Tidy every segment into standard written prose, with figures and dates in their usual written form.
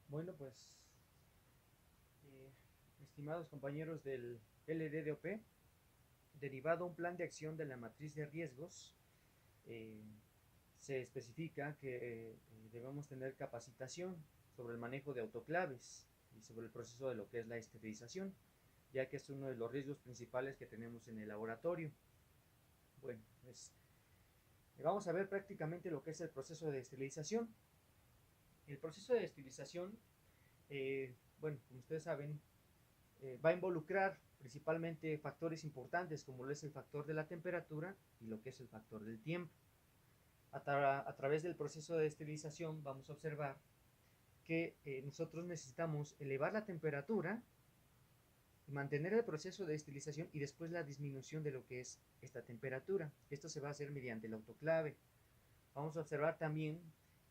Bueno, pues, eh, estimados compañeros del LDDOP, derivado a un plan de acción de la matriz de riesgos, eh, se especifica que debemos tener capacitación sobre el manejo de autoclaves y sobre el proceso de lo que es la esterilización, ya que es uno de los riesgos principales que tenemos en el laboratorio. Bueno, pues vamos a ver prácticamente lo que es el proceso de esterilización. El proceso de esterilización, bueno, como ustedes saben, va a involucrar principalmente factores importantes como lo es el factor de la temperatura y lo que es el factor del tiempo. A través del proceso de esterilización vamos a observar que nosotros necesitamos elevar la temperatura y mantener el proceso de esterilización y después la disminución de lo que es esta temperatura. Esto se va a hacer mediante el autoclave. Vamos a observar también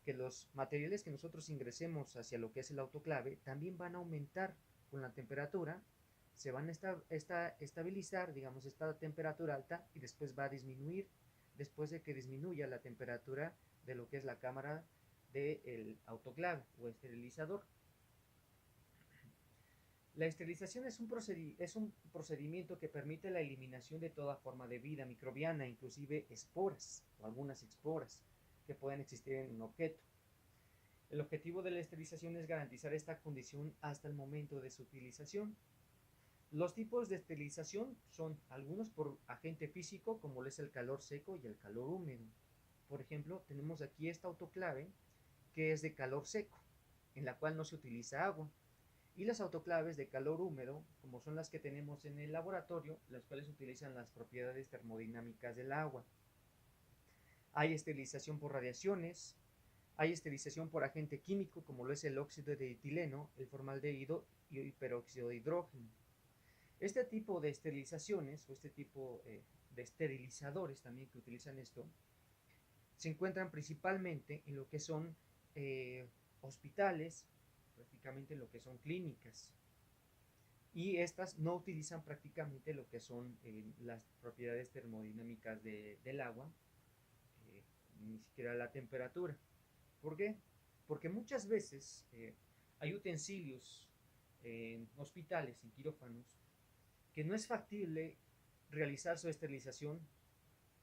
que los materiales que nosotros ingresemos hacia lo que es el autoclave también van a aumentar con la temperatura, se van a estabilizar, digamos, esta temperatura alta y después va a disminuir después de que disminuya la temperatura de lo que es la cámara del autoclave o esterilizador. La esterilización es un procedimiento que permite la eliminación de toda forma de vida microbiana, inclusive esporas o algunas esporas que pueden existir en un objeto. El objetivo de la esterilización es garantizar esta condición hasta el momento de su utilización. Los tipos de esterilización son algunos por agente físico, como lo es el calor seco y el calor húmedo. Por ejemplo, tenemos aquí esta autoclave que es de calor seco, en la cual no se utiliza agua. Y las autoclaves de calor húmedo, como son las que tenemos en el laboratorio, las cuales utilizan las propiedades termodinámicas del agua. Hay esterilización por radiaciones, hay esterilización por agente químico, como lo es el óxido de etileno, el formaldehído y el peróxido de hidrógeno. Este tipo de esterilizaciones, o este tipo de esterilizadores también que utilizan esto, se encuentran principalmente en lo que son hospitales, prácticamente en lo que son clínicas. Y estas no utilizan prácticamente lo que son las propiedades termodinámicas del agua, eh, ni siquiera la temperatura. ¿Por qué? Porque muchas veces hay utensilios en hospitales, en quirófanos, que no es factible realizar su esterilización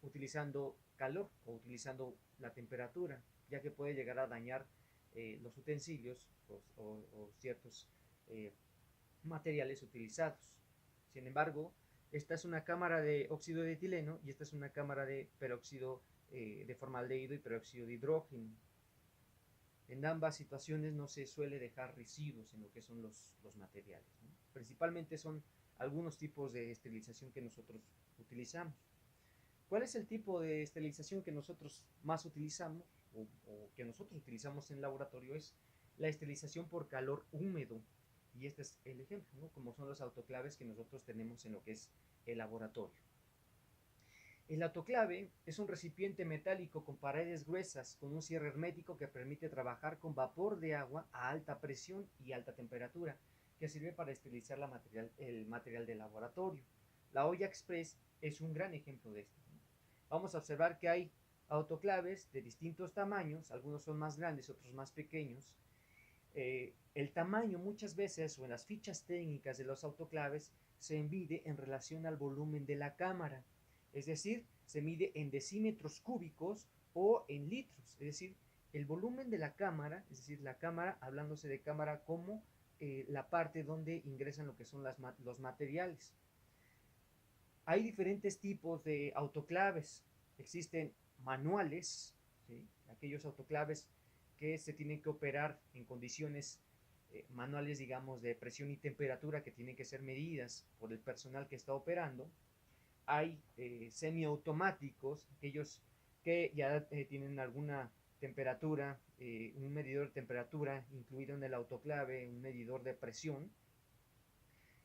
utilizando calor o utilizando la temperatura, ya que puede llegar a dañar los utensilios o ciertos eh, materiales utilizados. Sin embargo, esta es una cámara de óxido de etileno y esta es una cámara de peróxido de formaldehído y peróxido de hidrógeno. En ambas situaciones no se suele dejar residuos en lo que son los materiales, ¿no? Principalmente son algunos tipos de esterilización que nosotros utilizamos. ¿Cuál es el tipo de esterilización que nosotros más utilizamos o que nosotros utilizamos en laboratorio? Es la esterilización por calor húmedo. Y este es el ejemplo, ¿no? Como son los autoclaves que nosotros tenemos en lo que es el laboratorio. El autoclave es un recipiente metálico con paredes gruesas con un cierre hermético que permite trabajar con vapor de agua a alta presión y alta temperatura, que sirve para esterilizar el material de laboratorio. La olla express es un gran ejemplo de esto. Vamos a observar que hay autoclaves de distintos tamaños, algunos son más grandes, otros más pequeños. El tamaño muchas veces o en las fichas técnicas de los autoclaves se mide en relación al volumen de la cámara, es decir, se mide en decímetros cúbicos o en litros, es decir, el volumen de la cámara, es decir, la cámara, hablándose de cámara como la parte donde ingresan lo que son los materiales. Hay diferentes tipos de autoclaves. Existen manuales, ¿sí? Aquellos autoclaves que se tienen que operar en condiciones manuales, digamos, de presión y temperatura que tienen que ser medidas por el personal que está operando. Hay semiautomáticos, aquellos que ya tienen alguna temperatura, un medidor de temperatura incluido en el autoclave, un medidor de presión,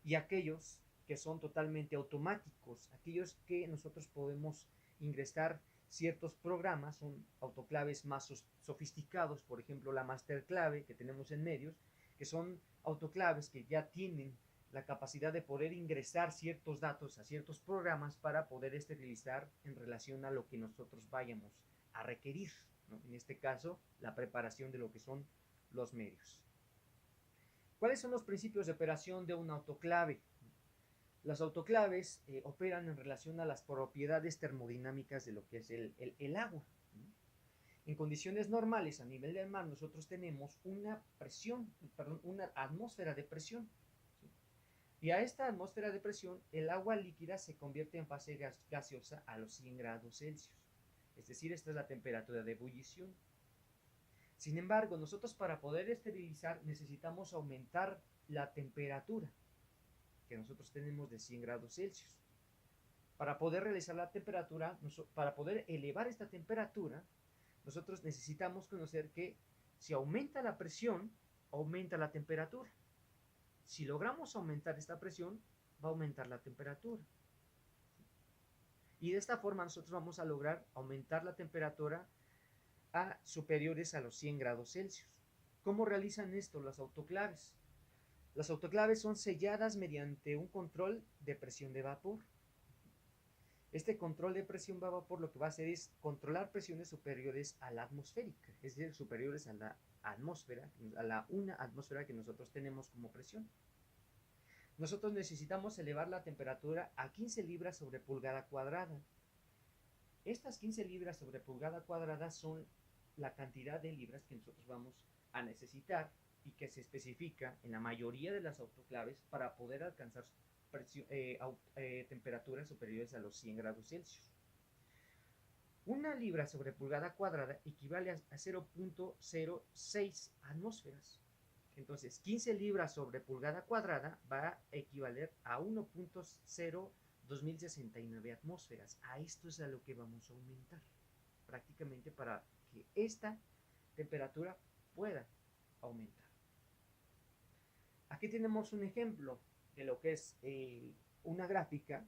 y aquellos que son totalmente automáticos, aquellos que nosotros podemos ingresar ciertos programas, son autoclaves más sofisticados, por ejemplo la Masterclave que tenemos en medios, que son autoclaves que ya tienen la capacidad de poder ingresar ciertos datos a ciertos programas para poder esterilizar en relación a lo que nosotros vayamos a requerir, ¿no? En este caso, la preparación de lo que son los medios. ¿Cuáles son los principios de operación de un autoclave? Las autoclaves operan en relación a las propiedades termodinámicas de lo que es el agua. En condiciones normales a nivel del mar nosotros tenemos una una atmósfera de presión. ¿Sí? Y a esta atmósfera de presión el agua líquida se convierte en fase gaseosa a los 100 grados Celsius. Es decir, esta es la temperatura de ebullición. Sin embargo, nosotros para poder esterilizar necesitamos aumentar la temperatura que nosotros tenemos de 100 grados Celsius. Para poder realizar la temperatura, para poder elevar esta temperatura, nosotros necesitamos conocer que si aumenta la presión, aumenta la temperatura. Si logramos aumentar esta presión, va a aumentar la temperatura. Y de esta forma nosotros vamos a lograr aumentar la temperatura a superiores a los 100 grados Celsius. ¿Cómo realizan esto las autoclaves? Las autoclaves son selladas mediante un control de presión de vapor. Este control de presión de vapor lo que va a hacer es controlar presiones superiores a la atmosférica, es decir, superiores a la atmósfera, una atmósfera que nosotros tenemos como presión. Nosotros necesitamos elevar la temperatura a 15 libras sobre pulgada cuadrada. Estas 15 libras sobre pulgada cuadrada son la cantidad de libras que nosotros vamos a necesitar y que se especifica en la mayoría de las autoclaves para poder alcanzar temperaturas superiores a los 100 grados Celsius. Una libra sobre pulgada cuadrada equivale a 0.06 atmósferas. Entonces, 15 libras sobre pulgada cuadrada va a equivaler a 1.02069 atmósferas. A esto es a lo que vamos a aumentar, prácticamente para que esta temperatura pueda aumentar. Aquí tenemos un ejemplo de lo que es una gráfica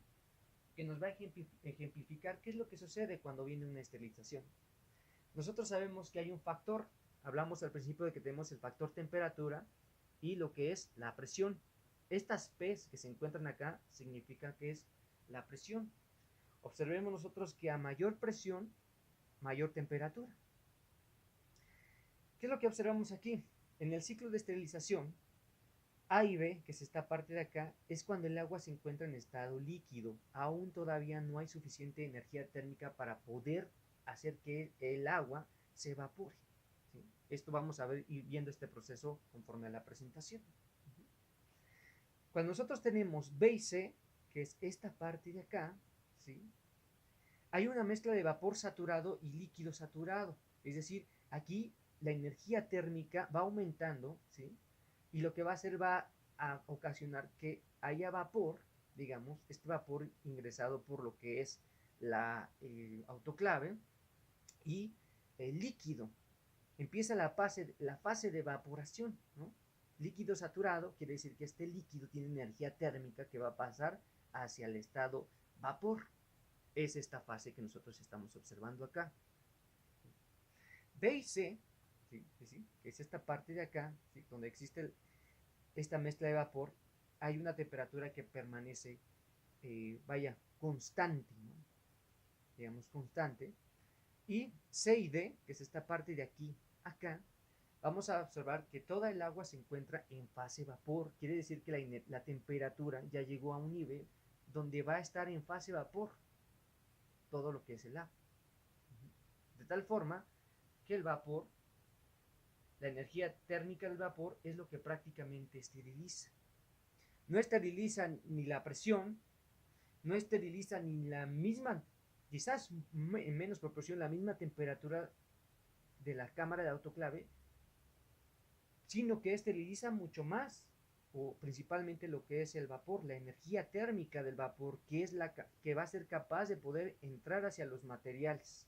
que nos va a ejemplificar qué es lo que sucede cuando viene una esterilización. Nosotros sabemos que hay un factor, hablamos al principio de que tenemos el factor temperatura y lo que es la presión. Estas P's que se encuentran acá significan que es la presión. Observemos nosotros que a mayor presión, mayor temperatura. ¿Qué es lo que observamos aquí? En el ciclo de esterilización, A y B, que es esta parte de acá, es cuando el agua se encuentra en estado líquido. Aún todavía no hay suficiente energía térmica para poder hacer que el agua se evapore. ¿Sí? Esto vamos a ir viendo este proceso conforme a la presentación. Cuando nosotros tenemos B y C, que es esta parte de acá, ¿sí? Hay una mezcla de vapor saturado y líquido saturado. Es decir, aquí la energía térmica va aumentando, ¿sí? Y lo que va a hacer va a ocasionar que haya vapor, digamos, este vapor ingresado por lo que es la autoclave y el líquido. Empieza la fase de evaporación, ¿no? Líquido saturado quiere decir que este líquido tiene energía térmica que va a pasar hacia el estado vapor. Es esta fase que nosotros estamos observando acá. B y C, ¿sí? Que es esta parte de acá, ¿sí? Donde existe esta mezcla de vapor, hay una temperatura que permanece, constante, ¿no? Digamos constante. Y C y D, que es esta parte de aquí, acá, vamos a observar que toda el agua se encuentra en fase vapor. Quiere decir que la temperatura ya llegó a un nivel donde va a estar en fase vapor todo lo que es el agua. De tal forma que el vapor, la energía térmica del vapor es lo que prácticamente esteriliza. No esteriliza ni la presión, no esteriliza ni la misma, quizás en menos proporción, la misma temperatura de la cámara de autoclave, sino que esteriliza mucho más, o principalmente lo que es el vapor, la energía térmica del vapor, que es la que va a ser capaz de poder entrar hacia los materiales.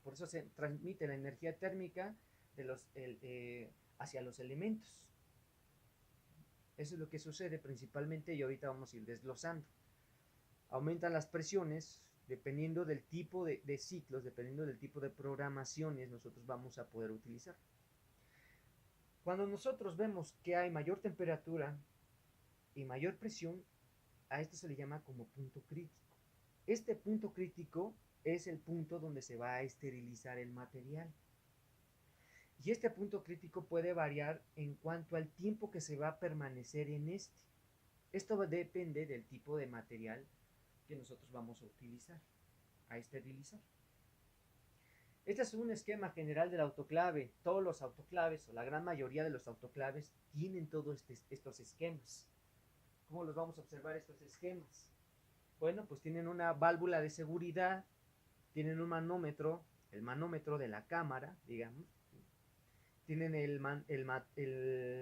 Por eso se transmite la energía térmica hacia los elementos. Eso es lo que sucede principalmente y ahorita vamos a ir desglosando. Aumentan las presiones dependiendo del tipo de ciclos, dependiendo del tipo de programaciones nosotros vamos a poder utilizar. Cuando nosotros vemos que hay mayor temperatura y mayor presión, a esto se le llama como punto crítico. Este punto crítico es el punto donde se va a esterilizar el material. Y este punto crítico puede variar en cuanto al tiempo que se va a permanecer en este. Esto depende del tipo de material que nosotros vamos a utilizar, a esterilizar. Este es un esquema general del autoclave. Todos los autoclaves, o la gran mayoría de los autoclaves, tienen todos estos esquemas. ¿Cómo los vamos a observar estos esquemas? Bueno, pues tienen una válvula de seguridad, tienen un manómetro, el manómetro de la cámara, digamos. Tienen el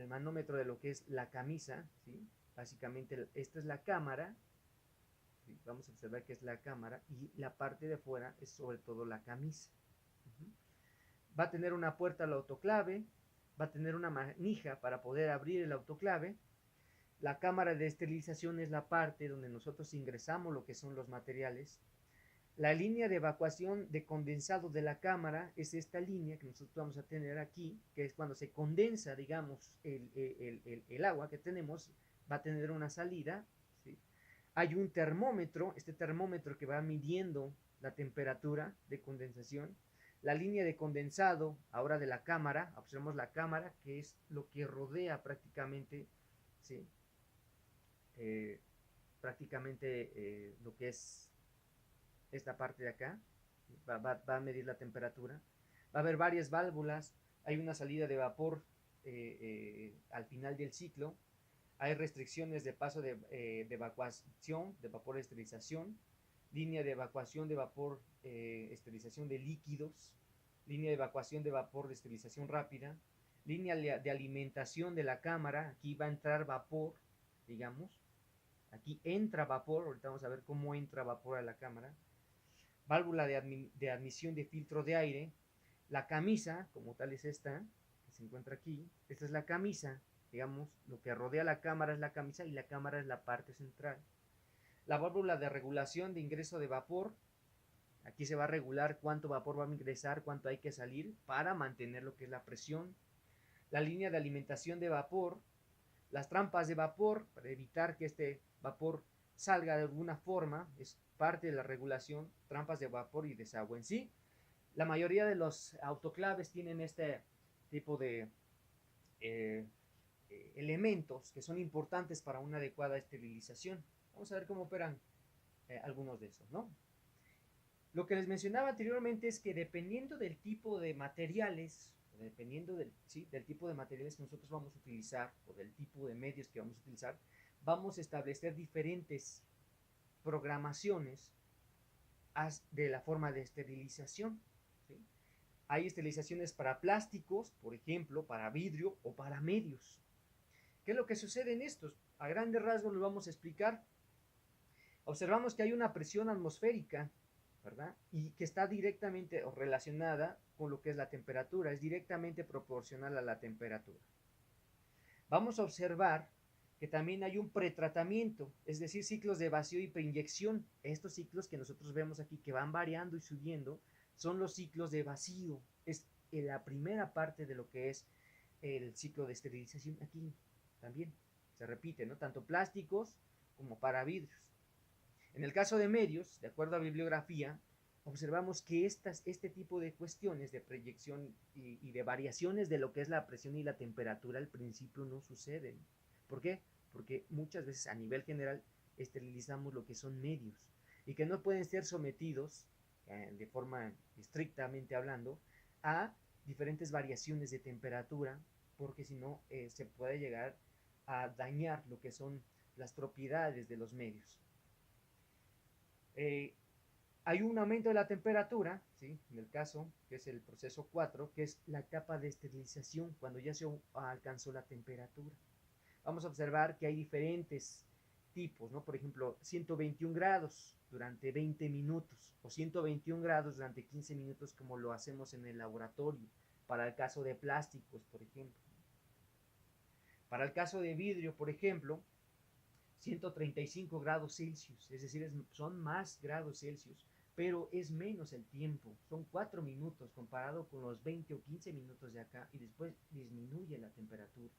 manómetro de lo que es la camisa, ¿sí? Básicamente esta es la cámara, ¿sí? Vamos a observar que es la cámara, y la parte de afuera es sobre todo la camisa. Va a tener una puerta al autoclave, va a tener una manija para poder abrir el autoclave. La cámara de esterilización es la parte donde nosotros ingresamos lo que son los materiales. La línea de evacuación de condensado de la cámara es esta línea que nosotros vamos a tener aquí, que es cuando se condensa, digamos, el agua que tenemos, va a tener una salida, ¿sí? Hay un termómetro, este termómetro que va midiendo la temperatura de condensación. La línea de condensado, ahora de la cámara, observemos la cámara, que es lo que rodea prácticamente, ¿sí? Lo que es esta parte de acá, va a medir la temperatura. Va a haber varias válvulas, hay una salida de vapor al final del ciclo, hay restricciones de paso de evacuación, de vapor de esterilización, línea de evacuación de vapor, esterilización de líquidos, línea de evacuación de vapor de esterilización rápida, línea de alimentación de la cámara, aquí va a entrar vapor, digamos, aquí entra vapor, ahorita vamos a ver cómo entra vapor a la cámara, válvula de admisión de filtro de aire, la camisa, como tal es esta, que se encuentra aquí, esta es la camisa, digamos, lo que rodea la cámara es la camisa y la cámara es la parte central. La válvula de regulación de ingreso de vapor, aquí se va a regular cuánto vapor va a ingresar, cuánto hay que salir para mantener lo que es la presión. La línea de alimentación de vapor, las trampas de vapor, para evitar que este vapor salga de alguna forma, es parte de la regulación, trampas de vapor y desagüe en sí. La mayoría de los autoclaves tienen este tipo de elementos que son importantes para una adecuada esterilización. Vamos a ver cómo operan algunos de esos, ¿no? Lo que les mencionaba anteriormente es que dependiendo del tipo de materiales, dependiendo del tipo de materiales que nosotros vamos a utilizar o del tipo de medios que vamos a utilizar, vamos a establecer diferentes programaciones de la forma de esterilización, ¿sí? Hay esterilizaciones para plásticos, por ejemplo, para vidrio o para medios. ¿Qué es lo que sucede en estos? A grandes rasgos lo vamos a explicar. Observamos que hay una presión atmosférica, ¿verdad? Y que está directamente relacionada con lo que es la temperatura, es directamente proporcional a la temperatura. Vamos a observar que también hay un pretratamiento, es decir, ciclos de vacío y preinyección. Estos ciclos que nosotros vemos aquí que van variando y subiendo son los ciclos de vacío. Es la primera parte de lo que es el ciclo de esterilización. Aquí también se repite, ¿no? Tanto plásticos como para vidrios. En el caso de medios, de acuerdo a bibliografía, observamos que este tipo de cuestiones de proyección y de variaciones de lo que es la presión y la temperatura al principio no suceden. ¿Por qué? Porque muchas veces a nivel general esterilizamos lo que son medios y que no pueden ser sometidos de forma estrictamente hablando a diferentes variaciones de temperatura, porque si no se puede llegar a dañar lo que son las propiedades de los medios. Hay un aumento de la temperatura, ¿sí? En el caso que es el proceso 4, que es la etapa de esterilización, cuando ya se alcanzó la temperatura. Vamos a observar que hay diferentes tipos, ¿no? Por ejemplo, 121 grados durante 20 minutos o 121 grados durante 15 minutos como lo hacemos en el laboratorio, para el caso de plásticos, por ejemplo. Para el caso de vidrio, por ejemplo, 135 grados Celsius, es decir, son más grados Celsius, pero es menos el tiempo, son 4 minutos comparado con los 20 o 15 minutos de acá y después disminuye la temperatura.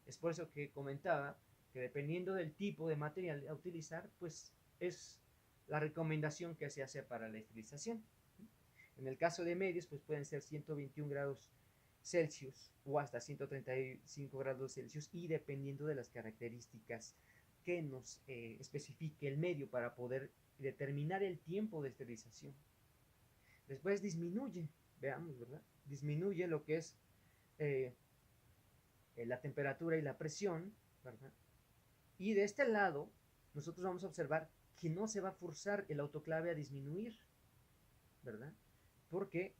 Es por eso que comentaba que dependiendo del tipo de material a utilizar, pues es la recomendación que se hace para la esterilización. En el caso de medios, pues pueden ser 121 grados Celsius o hasta 135 grados Celsius, y dependiendo de las características que nos especifique el medio para poder determinar el tiempo de esterilización. Después disminuye, veamos, ¿verdad? Disminuye lo que es la temperatura y la presión, ¿verdad? Y de este lado, nosotros vamos a observar que no se va a forzar el autoclave a disminuir, ¿verdad? Porque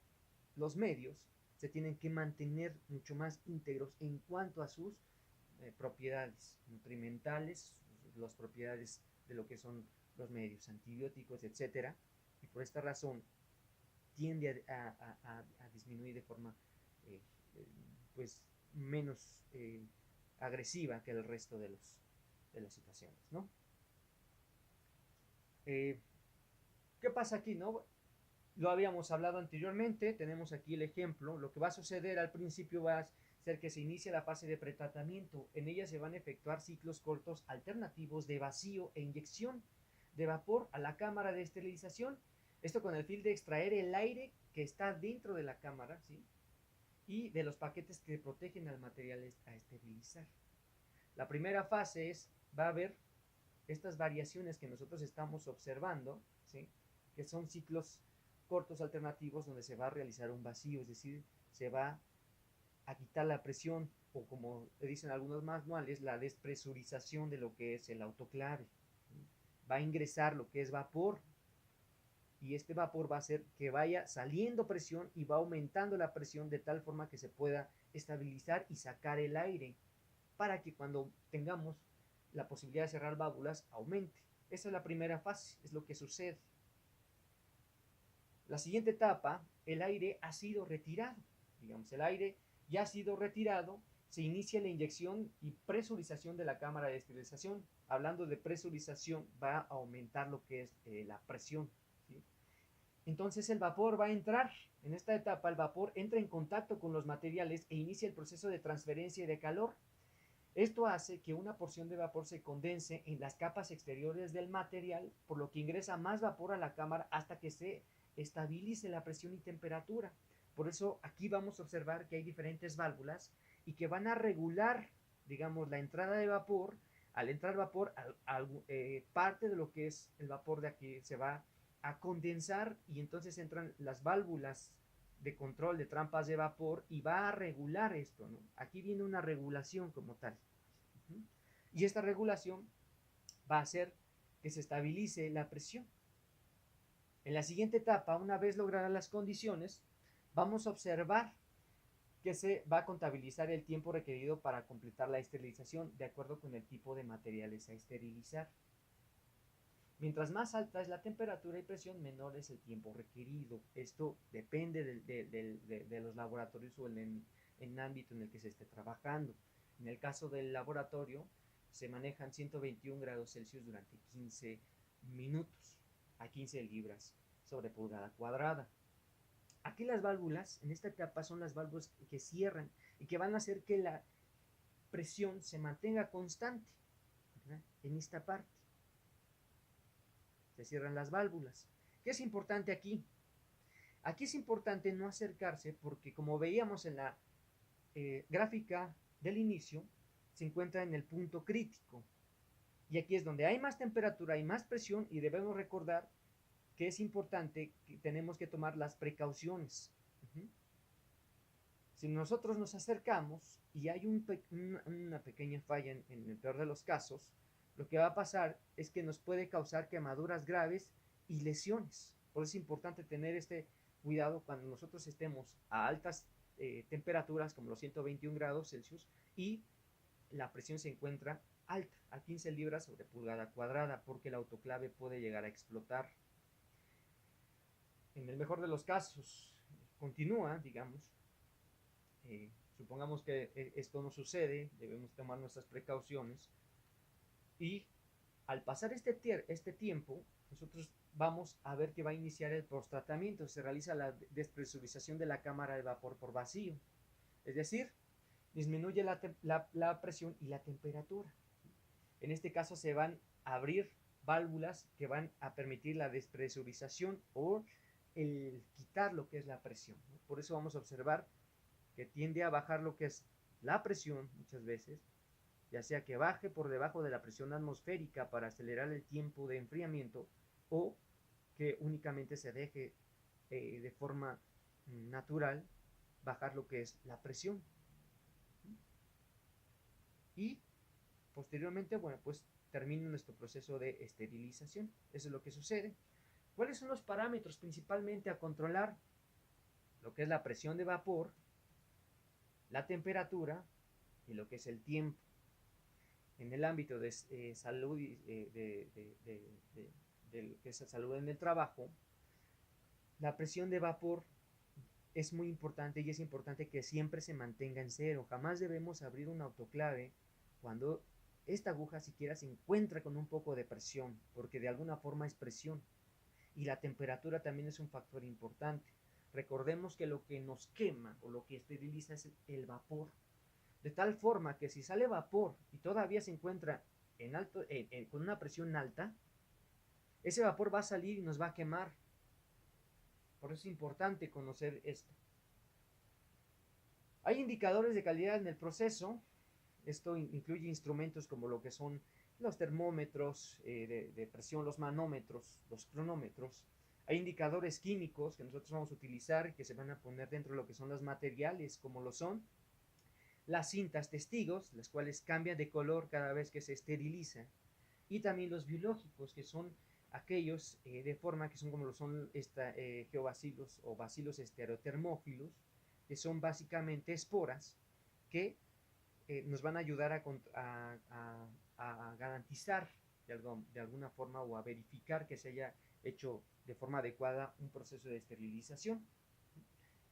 los medios se tienen que mantener mucho más íntegros en cuanto a sus propiedades nutrimentales, las propiedades de lo que son los medios, antibióticos, etcétera, y por esta razón tiende a disminuir de forma eh, pues menos agresiva que el resto de las situaciones, ¿no? ¿Qué pasa aquí, no? Lo habíamos hablado anteriormente, tenemos aquí el ejemplo. Lo que va a suceder al principio va a ser que se inicia la fase de pretratamiento. En ella se van a efectuar ciclos cortos alternativos de vacío e inyección de vapor a la cámara de esterilización. Esto con el fin de extraer el aire que está dentro de la cámara, ¿sí? Y de los paquetes que protegen al material a esterilizar. La primera fase va a haber estas variaciones que nosotros estamos observando, ¿sí? Que son ciclos cortos alternativos donde se va a realizar un vacío, es decir, se va a quitar la presión, o como dicen algunos manuales, la despresurización de lo que es el autoclave. Va a ingresar lo que es vapor, y este vapor va a hacer que vaya saliendo presión y va aumentando la presión de tal forma que se pueda estabilizar y sacar el aire, para que cuando tengamos la posibilidad de cerrar válvulas aumente. Esa es la primera fase, es lo que sucede. La siguiente etapa, el aire ha sido retirado. Digamos, el aire ya ha sido retirado, se inicia la inyección y presurización de la cámara de esterilización. Hablando de presurización, va a aumentar lo que es la presión, ¿sí? Entonces el vapor va a entrar. En esta etapa el vapor entra en contacto con los materiales e inicia el proceso de transferencia de calor. Esto hace que una porción de vapor se condense en las capas exteriores del material, por lo que ingresa más vapor a la cámara hasta que se estabilice la presión y temperatura. Por eso aquí vamos a observar que hay diferentes válvulas y que van a regular, digamos, la entrada de vapor. Al entrar vapor, parte de lo que es el vapor de aquí se va a condensar, y entonces entran las válvulas de control de trampas de vapor y va a regular esto, ¿no? Aquí viene una regulación como tal. Y esta regulación va a hacer que se estabilice la presión. En la siguiente etapa, una vez logradas las condiciones, vamos a observar que se va a contabilizar el tiempo requerido para completar la esterilización de acuerdo con el tipo de materiales a esterilizar. Mientras más alta es la temperatura y presión, menor es el tiempo requerido. Esto depende de los laboratorios o en el ámbito en el que se esté trabajando. En el caso del laboratorio, se manejan 121 grados Celsius durante 15 minutos a 15 libras sobre pulgada cuadrada. Aquí las válvulas, en esta etapa, son las válvulas que cierran y que van a hacer que la presión se mantenga constante, ¿verdad? En esta parte se cierran las válvulas. ¿Qué es importante aquí? Aquí es importante no acercarse, porque como veíamos en la gráfica del inicio, se encuentra en el punto crítico. Y aquí es donde hay más temperatura y más presión, y debemos recordar que es importante que tenemos que tomar las precauciones. Si nosotros nos acercamos y hay una pequeña falla en el peor de los casos, lo que va a pasar es que nos puede causar quemaduras graves y lesiones. Por eso es importante tener este cuidado cuando nosotros estemos a altas temperaturas, como los 121 grados Celsius, y la presión se encuentra alta, a 15 libras sobre pulgada cuadrada, porque el autoclave puede llegar a explotar. En el mejor de los casos, continúa, digamos, supongamos que esto no sucede, debemos tomar nuestras precauciones, y al pasar este tiempo, nosotros vamos a ver que va a iniciar el posttratamiento. Se realiza la despresurización de la cámara de vapor por vacío, es decir, disminuye la presión y la temperatura. En este caso se van a abrir válvulas que van a permitir la despresurización o el quitar lo que es la presión, ¿no? Por eso vamos a observar que tiende a bajar lo que es la presión muchas veces, ya sea que baje por debajo de la presión atmosférica para acelerar el tiempo de enfriamiento, o que únicamente se deje de forma natural bajar lo que es la presión. Y posteriormente, bueno, pues termina nuestro proceso de esterilización. Eso es lo que sucede. ¿Cuáles son los parámetros principalmente a controlar? Lo que es la presión de vapor, la temperatura y lo que es el tiempo. En el ámbito de salud, de lo que es salud en el trabajo, la presión de vapor es muy importante, y es importante que siempre se mantenga en cero. Jamás debemos abrir un autoclave cuando esta aguja siquiera se encuentra con un poco de presión, porque de alguna forma es presión. Y la temperatura también es un factor importante. Recordemos que lo que nos quema o lo que esteriliza es el vapor. De tal forma que si sale vapor y todavía se encuentra con una presión alta, ese vapor va a salir y nos va a quemar. Por eso es importante conocer esto. Hay indicadores de calidad en el proceso. Esto incluye instrumentos como lo que son los termómetros de presión, los manómetros, los cronómetros. Hay indicadores químicos que nosotros vamos a utilizar, que se van a poner dentro de lo que son los materiales, como lo son las cintas testigos, las cuales cambian de color cada vez que se esteriliza, y también los biológicos, que son aquellos de forma que son como lo son geobacilos o bacilos estereotermófilos, que son básicamente esporas que nos van a ayudar a garantizar de alguna forma, o a verificar que se haya hecho de forma adecuada un proceso de esterilización.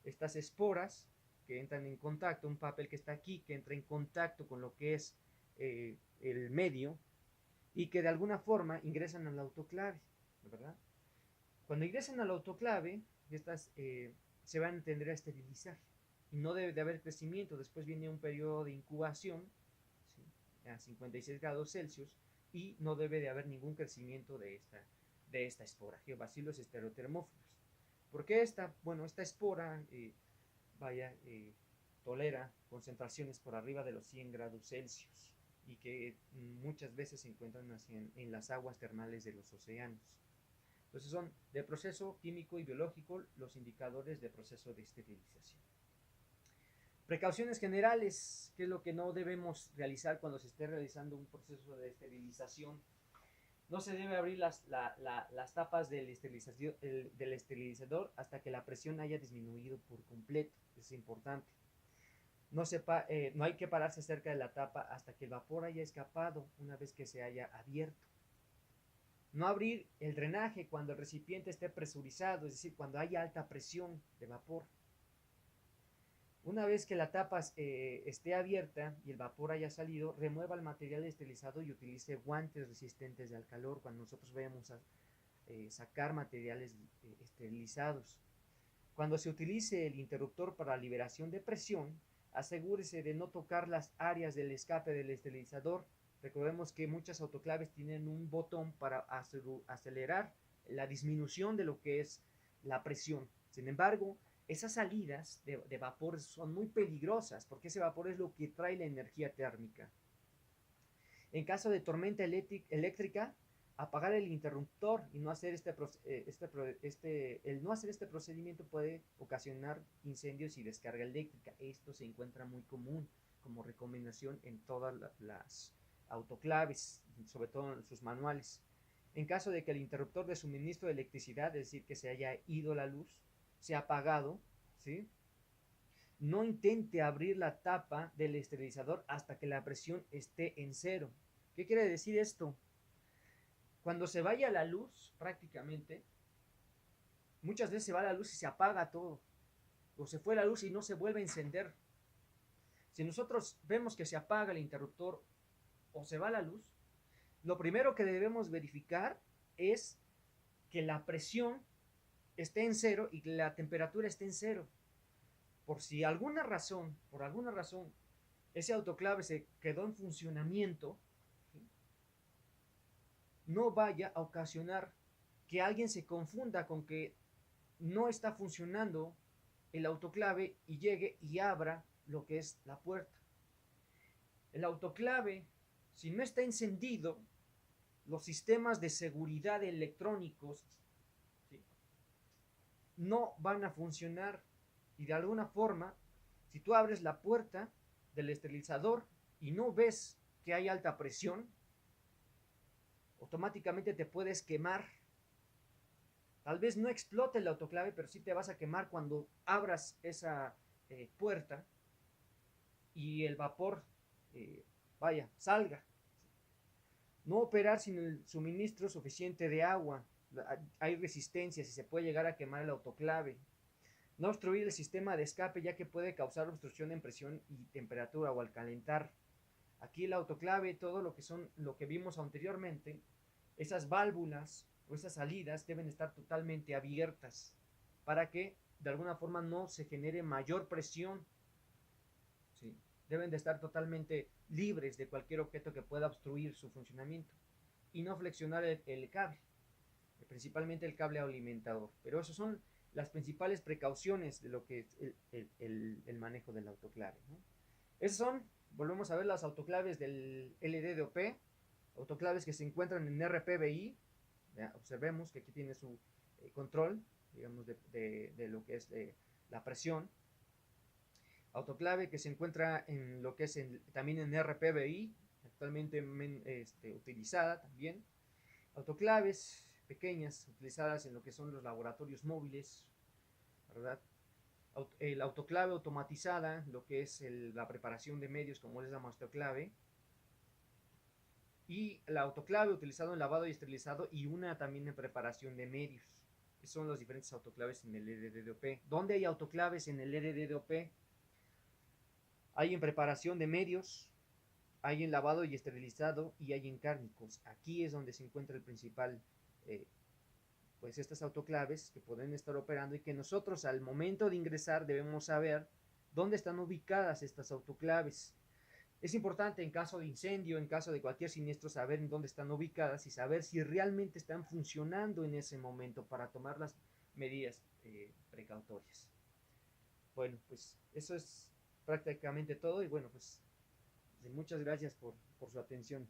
Estas esporas que entran en contacto, un papel que está aquí, que entra en contacto con lo que es el medio, y que de alguna forma ingresan al autoclave, ¿verdad? Cuando ingresan al autoclave, estas se van a tender a esterilizar y no debe de haber crecimiento. Después viene un periodo de incubación, ¿sí?, a 56 grados Celsius, y no debe de haber ningún crecimiento de esta espora, Geobacillus estereotermófilos. ¿Por qué esta? Bueno, esta espora tolera concentraciones por arriba de los 100 grados Celsius, y que muchas veces se encuentran en las aguas termales de los océanos. Entonces son de proceso químico y biológico los indicadores de proceso de esterilización. Precauciones generales, ¿qué es lo que no debemos realizar cuando se esté realizando un proceso de esterilización? No se debe abrir las tapas del esterilizador hasta que la presión haya disminuido por completo. Es importante. No hay que pararse cerca de la tapa hasta que el vapor haya escapado una vez que se haya abierto. No abrir el drenaje cuando el recipiente esté presurizado, es decir, cuando haya alta presión de vapor. Una vez que la tapa esté abierta y el vapor haya salido, remueva el material esterilizado y utilice guantes resistentes al calor cuando nosotros vayamos a sacar materiales esterilizados. Cuando se utilice el interruptor para liberación de presión, asegúrese de no tocar las áreas del escape del esterilizador. Recordemos que muchas autoclaves tienen un botón para acelerar la disminución de lo que es la presión. Sin embargo, esas salidas de vapor son muy peligrosas, porque ese vapor es lo que trae la energía térmica. En caso de tormenta eléctrica, apagar el interruptor y no hacer el no hacer este procedimiento puede ocasionar incendios y descarga eléctrica. Esto se encuentra muy común como recomendación en todas las autoclaves, sobre todo en sus manuales. En caso de que el interruptor de suministro de electricidad, es decir, que se haya ido la luz, se ha apagado, ¿sí?, no intente abrir la tapa del esterilizador hasta que la presión esté en cero. ¿Qué quiere decir esto? Cuando se vaya la luz, prácticamente, muchas veces se va la luz y se apaga todo, o se fue la luz y no se vuelve a encender. Si nosotros vemos que se apaga el interruptor o se va la luz, lo primero que debemos verificar es que la presión esté en cero y que la temperatura esté en cero. Por alguna razón, ese autoclave se quedó en funcionamiento, ¿sí?, no vaya a ocasionar que alguien se confunda con que no está funcionando el autoclave y llegue y abra lo que es la puerta. El autoclave, si no está encendido, los sistemas de seguridad electrónicos, ¿sí?, no van a funcionar. Y de alguna forma, si tú abres la puerta del esterilizador y no ves que hay alta presión, automáticamente te puedes quemar. Tal vez no explote el autoclave, pero sí te vas a quemar cuando abras esa puerta y el vapor, salga. No operar sin el suministro suficiente de agua. Hay resistencias y se puede llegar a quemar el autoclave. No obstruir el sistema de escape, ya que puede causar obstrucción en presión y temperatura o al calentar. Aquí el autoclave, todo lo que vimos anteriormente, esas válvulas o esas salidas deben estar totalmente abiertas para que de alguna forma no se genere mayor presión. ¿Sí? Deben de estar totalmente libres de cualquier objeto que pueda obstruir su funcionamiento y no flexionar el cable, principalmente el cable alimentador. Pero esas son las principales precauciones de lo que es el manejo del autoclave, ¿no? Esas son, volvemos a ver, las autoclaves del LDDOP, autoclaves que se encuentran en RPBI. Observemos que aquí tiene su control, digamos, de lo que es la presión. Autoclave que se encuentra en lo que es también en RPBI, actualmente utilizada también. Autoclaves pequeñas utilizadas en lo que son los laboratorios móviles, ¿verdad? El autoclave automatizada, lo que es la preparación de medios, como es la masterclave, y la autoclave utilizado en lavado y esterilizado, y una también en preparación de medios. Esos son los diferentes autoclaves en el LDDOP. ¿Dónde hay autoclaves en el LDDOP? Hay en preparación de medios, hay en lavado y esterilizado, y hay en cárnicos. Aquí es donde se encuentra el principal, pues estas autoclaves que pueden estar operando, y que nosotros al momento de ingresar debemos saber dónde están ubicadas estas autoclaves. Es importante en caso de incendio, en caso de cualquier siniestro, saber en dónde están ubicadas y saber si realmente están funcionando en ese momento para tomar las medidas precautorias. Bueno, pues eso es prácticamente todo, y bueno, pues muchas gracias por su atención.